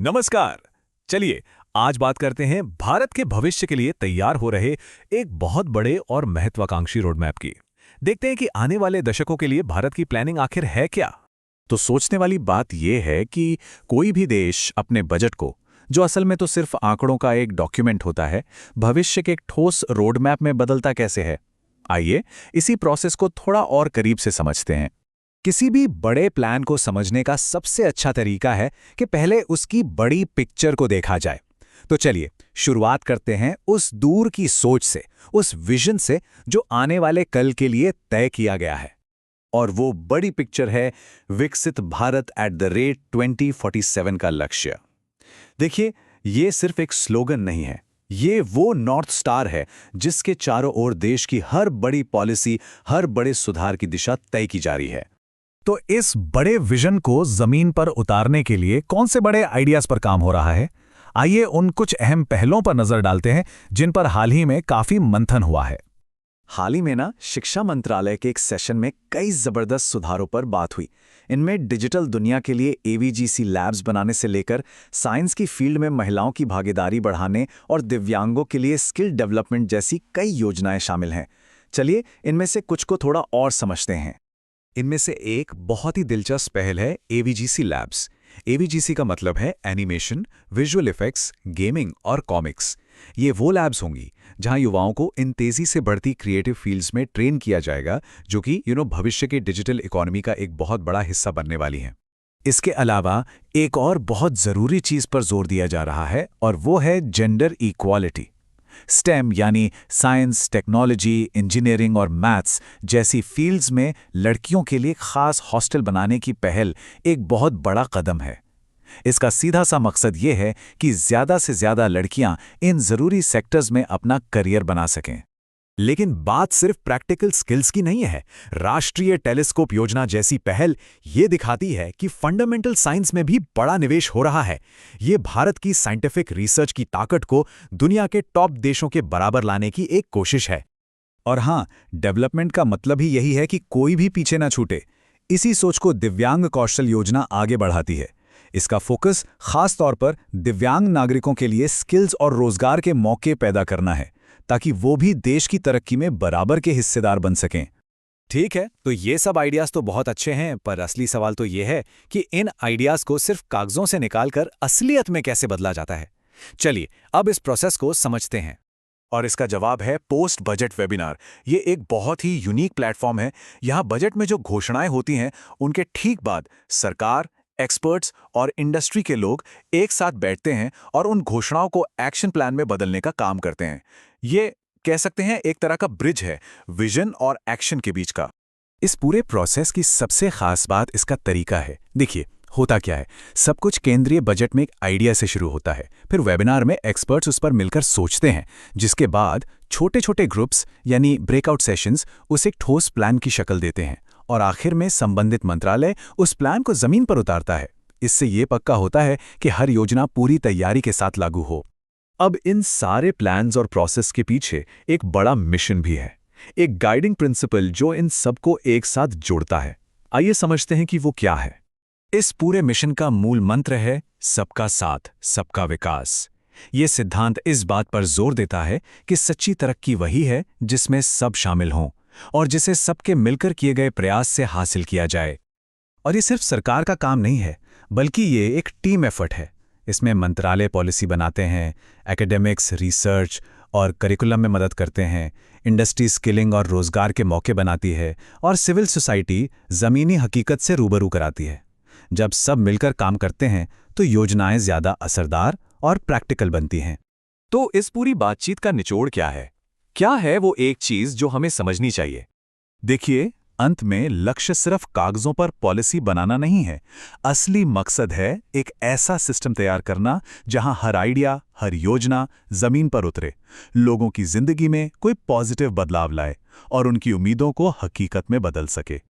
नमस्कार। चलिए आज बात करते हैं भारत के भविष्य के लिए तैयार हो रहे एक बहुत बड़े और महत्वाकांक्षी रोडमैप की। देखते हैं कि आने वाले दशकों के लिए भारत की प्लानिंग आखिर है क्या। तो सोचने वाली बात यह है कि कोई भी देश अपने बजट को, जो असल में तो सिर्फ आंकड़ों का एक डॉक्यूमेंट होता है, भविष्य के एक ठोस रोडमैप में बदलता कैसे है। आइए इसी प्रोसेस को थोड़ा और करीब से समझते हैं। किसी भी बड़े प्लान को समझने का सबसे अच्छा तरीका है कि पहले उसकी बड़ी पिक्चर को देखा जाए। तो चलिए शुरुआत करते हैं उस दूर की सोच से, उस विजन से जो आने वाले कल के लिए तय किया गया है। और वो बड़ी पिक्चर है विकसित भारत @ 2047 का लक्ष्य। देखिए, ये सिर्फ एक स्लोगन नहीं है, ये वो नॉर्थ स्टार है जिसके चारों ओर देश की हर बड़ी पॉलिसी, हर बड़े सुधार की दिशा तय की जा रही है। तो इस बड़े विजन को जमीन पर उतारने के लिए कौन से बड़े आइडियाज पर काम हो रहा है? आइए उन कुछ अहम पहलों पर नजर डालते हैं जिन पर हाल ही में काफी मंथन हुआ है। हाल ही में शिक्षा मंत्रालय के एक सेशन में कई जबरदस्त सुधारों पर बात हुई। इनमें डिजिटल दुनिया के लिए AVGC लैब्स बनाने से लेकर साइंस की फील्ड में महिलाओं की भागीदारी बढ़ाने और दिव्यांगों के लिए स्किल डेवलपमेंट जैसी कई योजनाएं शामिल हैं। चलिए इनमें से कुछ को थोड़ा और समझते हैं। इनमें से एक बहुत ही दिलचस्प पहल है AVGC लैब्स। AVGC का मतलब है एनिमेशन, विजुअल इफेक्ट्स, गेमिंग और कॉमिक्स। ये वो लैब्स होंगी जहां युवाओं को इन तेजी से बढ़ती क्रिएटिव फील्ड्स में ट्रेन किया जाएगा, जो कि भविष्य के डिजिटल इकोनॉमी का एक बहुत बड़ा हिस्सा बनने वाली हैं। इसके अलावा एक और बहुत जरूरी चीज पर जोर दिया जा रहा है और वो है जेंडर इक्वालिटी। स्टेम यानी साइंस, टेक्नोलॉजी, इंजीनियरिंग और मैथ्स जैसी फील्ड्स में लड़कियों के लिए खास हॉस्टल बनाने की पहल एक बहुत बड़ा कदम है। इसका सीधा सा मकसद ये है कि ज़्यादा से ज़्यादा लड़कियां इन ज़रूरी सेक्टर्स में अपना करियर बना सकें। लेकिन बात सिर्फ प्रैक्टिकल स्किल्स की नहीं है। राष्ट्रीय टेलीस्कोप योजना जैसी पहल ये दिखाती है कि फंडामेंटल साइंस में भी बड़ा निवेश हो रहा है। ये भारत की साइंटिफिक रिसर्च की ताकत को दुनिया के टॉप देशों के बराबर लाने की एक कोशिश है। और हाँ, डेवलपमेंट का मतलब ही यही है कि कोई भी पीछे ना छूटे। इसी सोच को दिव्यांग कौशल योजना आगे बढ़ाती है। इसका फोकस खास तौर पर दिव्यांग नागरिकों के लिए स्किल्स और रोजगार के मौके पैदा करना है, ताकि वो भी देश की तरक्की में बराबर के हिस्सेदार बन सकें। ठीक है, तो ये सब आइडियाज तो बहुत अच्छे हैं, पर असली सवाल तो ये है कि इन आइडियाज को सिर्फ कागजों से निकालकर असलियत में कैसे बदला जाता है। चलिए अब इस प्रोसेस को समझते हैं। और इसका जवाब है पोस्ट बजट वेबिनार। ये एक बहुत ही यूनिक प्लेटफॉर्म है। यहाँ बजट में जो घोषणाएं होती हैं, उनके ठीक बाद सरकार, एक्सपर्ट्स और इंडस्ट्री के लोग एक साथ बैठते हैं और उन घोषणाओं को एक्शन प्लान में बदलने का काम करते हैं। ये कह सकते हैं एक तरह का ब्रिज है विजन और एक्शन के बीच का। इस पूरे प्रोसेस की सबसे खास बात इसका तरीका है। देखिए, होता क्या है, सब कुछ केंद्रीय बजट में एक आइडिया से शुरू होता है। फिर वेबिनार में एक्सपर्ट्स उस पर मिलकर सोचते हैं, जिसके बाद छोटे छोटे ग्रुप्स यानी ब्रेकआउट सेशंस उस एक ठोस प्लान की शक्ल देते हैं और आखिर में संबंधित मंत्रालय उस प्लान को जमीन पर उतारता है। इससे ये पक्का होता है कि हर योजना पूरी तैयारी के साथ लागू हो। अब इन सारे प्लान्स और प्रोसेस के पीछे एक बड़ा मिशन भी है, एक गाइडिंग प्रिंसिपल जो इन सबको एक साथ जोड़ता है। आइए समझते हैं कि वो क्या है। इस पूरे मिशन का मूल मंत्र है सबका साथ, सबका विकास। ये सिद्धांत इस बात पर जोर देता है कि सच्ची तरक्की वही है जिसमें सब शामिल हों और जिसे सबके मिलकर किए गए प्रयास से हासिल किया जाए। और ये सिर्फ सरकार का काम नहीं है, बल्कि ये एक टीम एफर्ट है। इसमें मंत्रालय पॉलिसी बनाते हैं, एकेडमिक्स, रिसर्च और करिकुलम में मदद करते हैं, इंडस्ट्री स्किलिंग और रोजगार के मौके बनाती है, और सिविल सोसाइटी ज़मीनी हकीकत से रूबरू कराती है। जब सब मिलकर काम करते हैं तो योजनाएं ज़्यादा असरदार और प्रैक्टिकल बनती हैं। तो इस पूरी बातचीत का निचोड़ क्या है? क्या है वो एक चीज जो हमें समझनी चाहिए? देखिए, अंत में लक्ष्य सिर्फ कागजों पर पॉलिसी बनाना नहीं है। असली मकसद है एक ऐसा सिस्टम तैयार करना जहां हर आइडिया, हर योजना जमीन पर उतरे, लोगों की जिंदगी में कोई पॉजिटिव बदलाव लाए और उनकी उम्मीदों को हकीकत में बदल सके।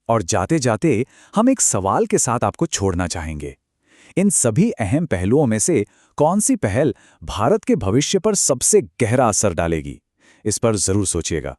और जाते जाते हम एक सवाल के साथ आपको छोड़ना चाहेंगे। इन सभी अहम पहलुओं में से कौन सी पहल भारत के भविष्य पर सबसे गहरा असर डालेगी? इस पर जरूर सोचिएगा।